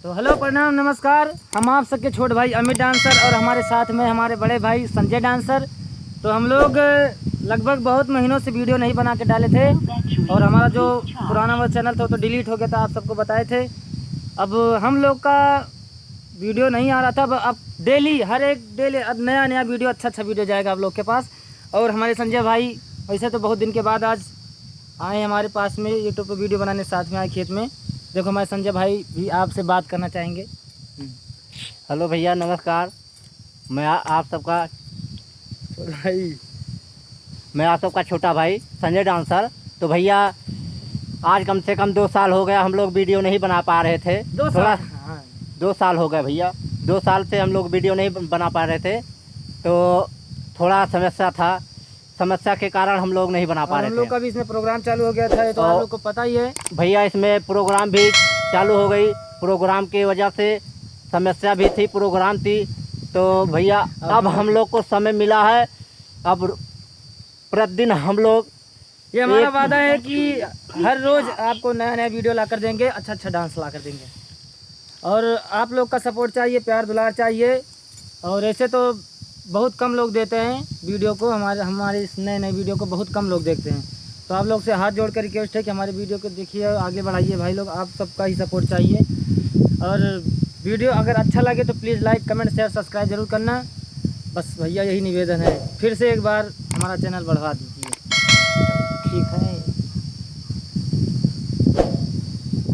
तो हेलो प्रणाम नमस्कार, हम आप सबके छोटे भाई अमित डांसर और हमारे साथ में हमारे बड़े भाई संजय डांसर। तो हम लोग लगभग बहुत महीनों से वीडियो नहीं बना के डाले थे और हमारा जो पुराना वो चैनल था वो तो डिलीट हो गया था, आप सबको बताए थे। अब हम लोग का वीडियो नहीं आ रहा था, अब डेली हर एक डेली अब नया नया वीडियो अच्छा वीडियो जाएगा आप लोग के पास। और हमारे संजय भाई वैसे तो बहुत दिन के बाद आज आए हमारे पास में यूट्यूब पर वीडियो बनाने, साथ में आए खेत में। देखो हमारे संजय भाई भी आपसे बात करना चाहेंगे। हेलो भैया नमस्कार। आप सबका भाई मैं आप सबका छोटा भाई संजय डांसर। तो भैया आज कम से कम 2 साल हो गया हम लोग वीडियो नहीं बना पा रहे थे। 2 साल हो गए भैया। 2 साल से हम लोग वीडियो नहीं बना पा रहे थे, तो थोड़ा समस्या था, समस्या के कारण हम लोग नहीं बना पा रहे थे। हम लोग का भी इसमें प्रोग्राम चालू हो गया था, ये तो आप लोग को पता ही है भैया। इसमें प्रोग्राम भी चालू हो गई, प्रोग्राम की वजह से समस्या भी थी, प्रोग्राम थी। तो भैया अब हम लोग को समय मिला है, अब प्रतिदिन हम लोग ये हमारा वादा है कि हर रोज़ आपको नया नया वीडियो ला कर देंगे, अच्छा डांस ला कर देंगे। और आप लोग का सपोर्ट चाहिए, प्यार दुलार चाहिए। और ऐसे तो बहुत कम लोग देते हैं वीडियो को, हमारे इस नए नए वीडियो को बहुत कम लोग देखते हैं। तो आप लोग से हाथ जोड़ कर रिक्वेस्ट है कि हमारे वीडियो को देखिए, आगे बढ़ाइए भाई लोग, आप सबका ही सपोर्ट चाहिए। और वीडियो अगर अच्छा लगे तो please like comment share subscribe जरूर करना। बस भैया यही निवेदन है, फिर से एक बार हमारा चैनल बढ़वा दीजिए। ठीक है।